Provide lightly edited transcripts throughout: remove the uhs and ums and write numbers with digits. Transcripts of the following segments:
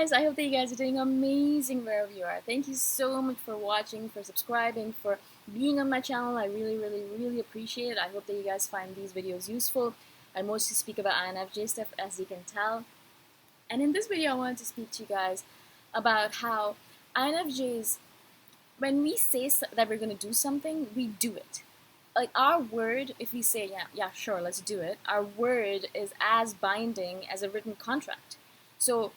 guys, I hope that you guys are doing amazing wherever you are. Thank you so much for watching, for subscribing, for being on my channel. I really appreciate it. I hope that you guys find these videos useful. I mostly speak about INFJ stuff, as you can tell. And in this video, I wanted to speak to you guys about how INFJs, when we say that we're going to do something, we do it. Like our word, if we say, yeah, sure, let's do it, our word is as binding as a written contract. So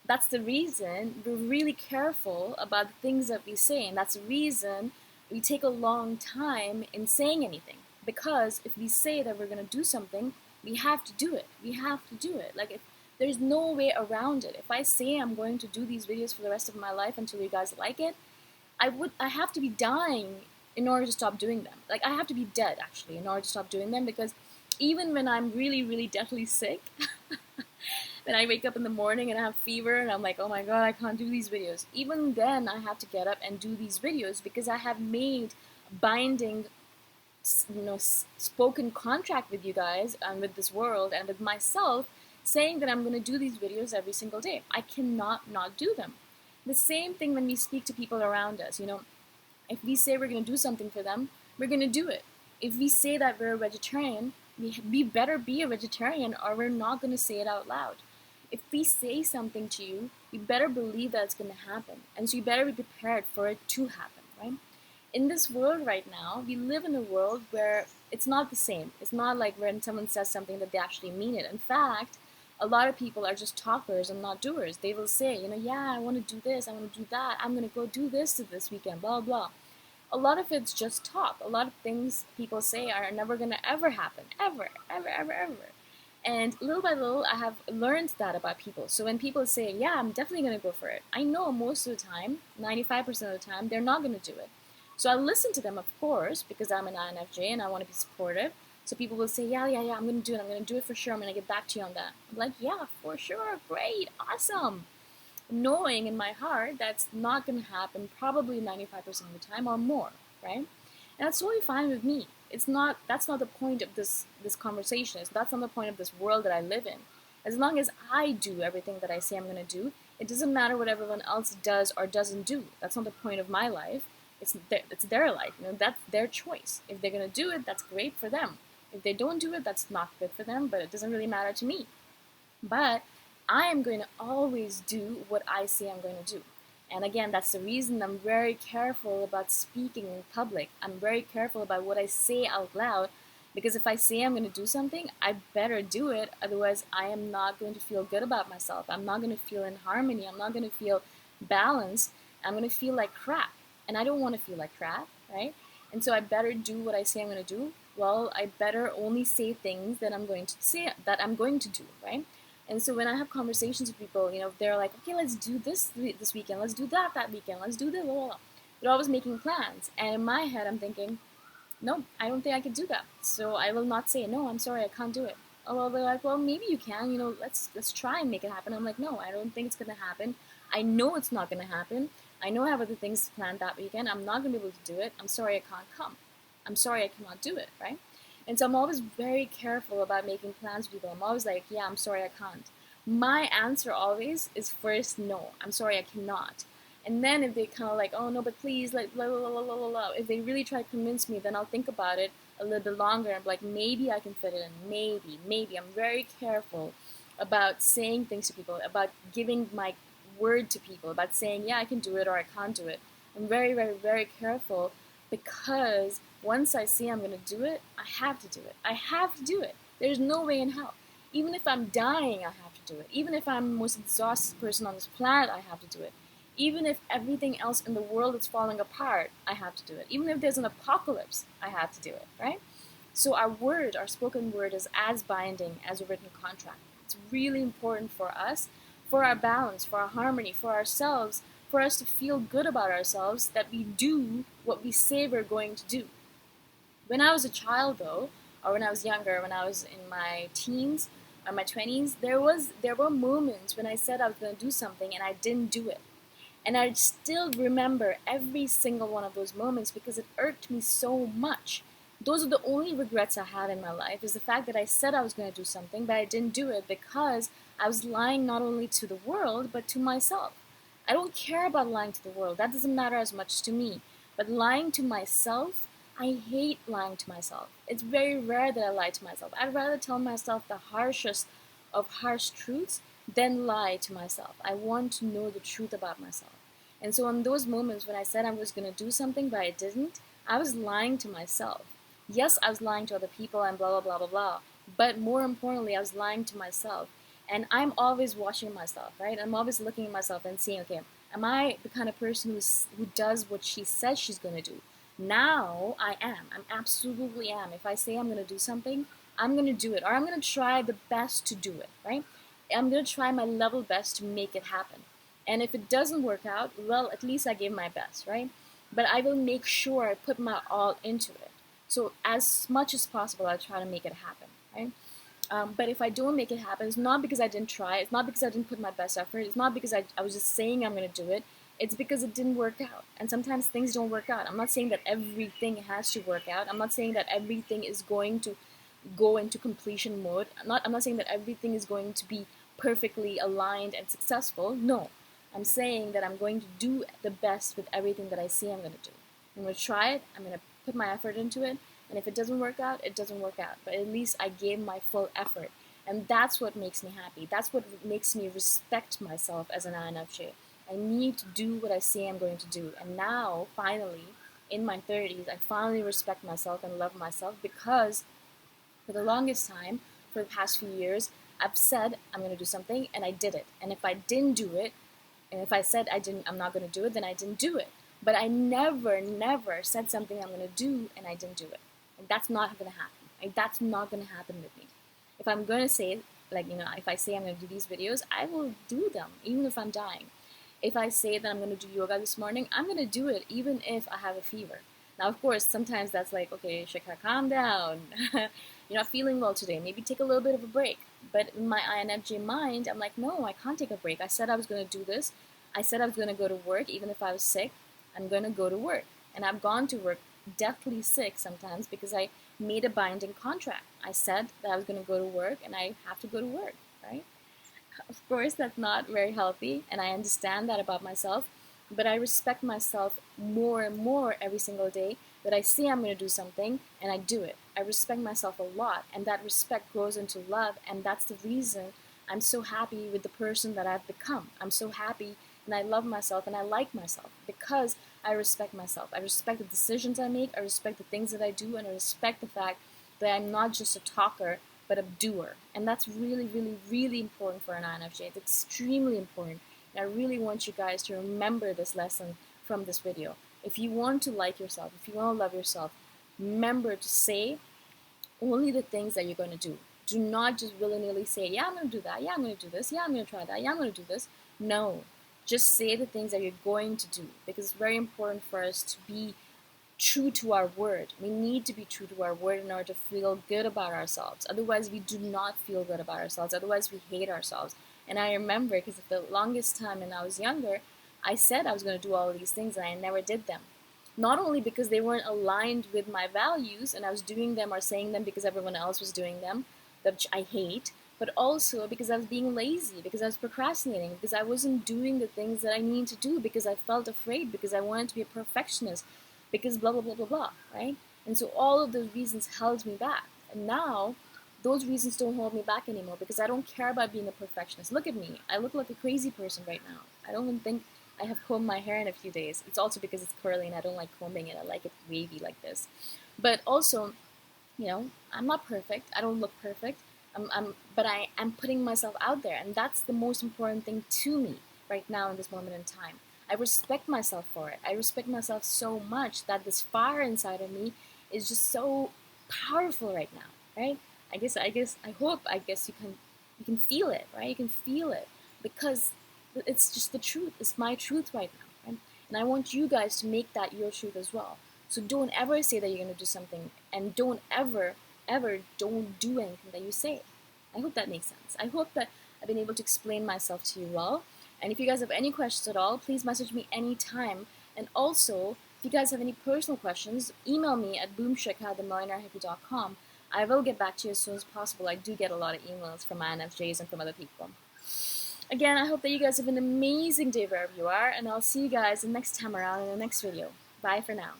that's the reason we're really careful about the things that we say, and that's the reason we take a long time in saying anything. Because if we say that we're going to do something, we have to do it. We have to do it. Like, there's no way around it. If I say I'm going to do these videos for the rest of my life until you guys like it, I have to be dying in order to stop doing them. Like, I have to be dead, actually, in order to stop doing them, because even when I'm really deathly sick, then I wake up in the morning and I have fever and I'm like, oh my god, I can't do these videos. Even then, I have to get up and do these videos because I have made binding, spoken contract with you guys and with this world and with myself, saying that I'm going to do these videos every single day. I cannot not do them. The same thing when we speak to people around us. If we say we're going to do something for them, we're going to do it. If we say that we're a vegetarian, we better be a vegetarian, or we're not going to say it out loud. If we say something to you, you better believe that it's going to happen. And so you better be prepared for it to happen, right? In this world right now, we live in a world where it's not the same. It's not like when someone says something that they actually mean it. In fact, a lot of people are just talkers and not doers. They will say, yeah, I want to do this, I want to do that, I'm going to go do this weekend, blah, blah. A lot of it's just talk. A lot of things people say are never going to ever happen. Ever. And little by little, I have learned that about people. So when people say, yeah, I'm definitely going to go for it, I know most of the time, 95% of the time, they're not going to do it. So I listen to them, of course, because I'm an INFJ and I want to be supportive. So people will say, yeah, I'm going to do it. I'm going to do it for sure. I'm going to get back to you on that. I'm like, yeah, for sure. Great. Awesome. Knowing in my heart that's not going to happen probably 95% of the time or more, right? And that's totally fine with me. That's not the point of this conversation. That's not the point of this world that I live in. As long as I do everything that I say I'm going to do, it doesn't matter what everyone else does or doesn't do. That's not the point of my life. It's their life. That's their choice. If they're going to do it, that's great for them. If they don't do it, that's not good for them, but it doesn't really matter to me. But I am going to always do what I say I'm going to do. And again, that's the reason I'm very careful about speaking in public. I'm very careful about what I say out loud, because if I say I'm going to do something, I better do it. Otherwise, I am not going to feel good about myself. I'm not going to feel in harmony. I'm not going to feel balanced. I'm going to feel like crap. And I don't want to feel like crap, right? And so I better do what I say I'm going to do. Well, I better only say things that I'm going to do, right? And so when I have conversations with people, they're like, okay, let's do this weekend, let's do that weekend, let's do this, blah, blah, blah. They're always making plans. And in my head, I'm thinking, no, I don't think I can do that. So I will not say, no, I'm sorry, I can't do it. Oh, well, they're like, well, maybe you can, let's try and make it happen. I'm like, no, I don't think it's going to happen. I know it's not going to happen. I know I have other things planned that weekend. I'm not going to be able to do it. I'm sorry I can't come. I'm sorry I cannot do it, right? And so I'm always very careful about making plans with people. I'm always like, yeah, I'm sorry I can't. My answer always is first, no, I'm sorry I cannot. And then if they kind of like, oh no, but please, like, blah, blah, blah, blah, blah, blah, if they really try to convince me, then I'll think about it a little bit longer and be like, maybe I can fit it in, maybe. I'm very careful about saying things to people, about giving my word to people, about saying, yeah, I can do it or I can't do it. I'm very careful, because once I say I'm going to do it, I have to do it. I have to do it. There's no way in hell. Even if I'm dying, I have to do it. Even if I'm the most exhausted person on this planet, I have to do it. Even if everything else in the world is falling apart, I have to do it. Even if there's an apocalypse, I have to do it, right? So our word, our spoken word, is as binding as a written contract. It's really important for us, for our balance, for our harmony, for ourselves, for us to feel good about ourselves, that we do what we say we're going to do. When I was a child, though, or when I was younger, when I was in my teens or my 20s, there were moments when I said I was going to do something and I didn't do it. And I still remember every single one of those moments because it irked me so much. Those are the only regrets I have in my life, is the fact that I said I was going to do something, but I didn't do it because I was lying not only to the world, but to myself. I don't care about lying to the world. That doesn't matter as much to me. But lying to myself, I hate lying to myself. It's very rare that I lie to myself. I'd rather tell myself the harshest of harsh truths than lie to myself. I want to know the truth about myself. And so in those moments when I said I was going to do something but I didn't, I was lying to myself. Yes, I was lying to other people and blah, blah, blah, blah, blah. But more importantly, I was lying to myself. And I'm always watching myself, right? I'm always looking at myself and seeing, okay, am I the kind of person who does what she says she's going to do? Now I am. I'm absolutely am. If I say I'm going to do something, I'm going to do it. Or I'm going to try the best to do it, right? I'm going to try my level best to make it happen. And if it doesn't work out, well, at least I gave my best, right? But I will make sure I put my all into it. So as much as possible, I'll try to make it happen, right? But if I don't make it happen, it's not because I didn't try. It's not because I didn't put my best effort. It's not because I was just saying I'm going to do it. It's because it didn't work out. And sometimes things don't work out. I'm not saying that everything has to work out. I'm not saying that everything is going to go into completion mode. I'm not saying that everything is going to be perfectly aligned and successful. No. I'm saying that I'm going to do the best with everything that I say I'm going to do. I'm going to try it. I'm going to put my effort into it. And if it doesn't work out, it doesn't work out. But at least I gave my full effort. And that's what makes me happy. That's what makes me respect myself as an INFJ. I need to do what I say I'm going to do. And now, finally, in my 30s, I finally respect myself and love myself because for the longest time, for the past few years, I've said I'm going to do something and I did it. And if I didn't do it, and if I said I'm not going to do it, then I didn't do it. But I never, never said something I'm going to do and I didn't do it. Like, that's not going to happen. Like, that's not going to happen with me. If I'm going to say, like, if I say I'm going to do these videos, I will do them, even if I'm dying. If I say that I'm going to do yoga this morning, I'm going to do it, even if I have a fever. Now, of course, sometimes that's like, okay, Shikha, calm down. You're not feeling well today. Maybe take a little bit of a break. But in my INFJ mind, I'm like, no, I can't take a break. I said I was going to do this. I said I was going to go to work, even if I was sick. I'm going to go to work. And I've gone to work deathly sick sometimes because I made a binding contract. I said that I was going to go to work and I have to go to work, right? Of course, that's not very healthy, and I understand that about myself, but I respect myself more and more every single day that I say I'm going to do something and I do it. I respect myself a lot, and that respect grows into love, and that's the reason I'm so happy with the person that I've become. I'm so happy and I love myself and I like myself because I respect myself. I respect the decisions I make, I respect the things that I do, and I respect the fact that I'm not just a talker, but a doer. And that's really, really, really important for an INFJ. It's extremely important. And I really want you guys to remember this lesson from this video. If you want to like yourself, if you want to love yourself, remember to say only the things that you're going to do. Do not just willy-nilly say, yeah, I'm going to do that. Yeah, I'm going to do this. Yeah, I'm going to try that. Yeah, I'm going to do this. No. Just say the things that you're going to do, because it's very important for us to be true to our word. We need to be true to our word in order to feel good about ourselves. Otherwise, we do not feel good about ourselves. Otherwise, we hate ourselves. And I remember, because for the longest time when I was younger, I said I was going to do all of these things and I never did them. Not only because they weren't aligned with my values and I was doing them or saying them because everyone else was doing them, which I hate, but also because I was being lazy, because I was procrastinating, because I wasn't doing the things that I needed to do, because I felt afraid, because I wanted to be a perfectionist, because blah, blah, blah, blah, blah, right? And so all of those reasons held me back. And now, those reasons don't hold me back anymore because I don't care about being a perfectionist. Look at me. I look like a crazy person right now. I don't even think I have combed my hair in a few days. It's also because it's curly and I don't like combing it. I like it wavy like this. But also, I'm not perfect. I don't look perfect. But I am putting myself out there, and that's the most important thing to me right now in this moment in time. I respect myself for it. I respect myself so much that this fire inside of me is just so powerful right now, right? I guess, I guess you can feel it, right? You can feel it because it's just the truth. It's my truth right now, right? And I want you guys to make that your truth as well. So don't ever say that you're going to do something, and don't ever don't do anything that you say. I hope that makes sense. I hope that I've been able to explain myself to you well. And if you guys have any questions at all, please message me anytime. And also, if you guys have any personal questions, email me at boomshikha@themillionairehippie.com. I will get back to you as soon as possible. I do get a lot of emails from INFJs and from other people. Again, I hope that you guys have an amazing day wherever you are, and I'll see you guys the next time around in the next video. Bye for now.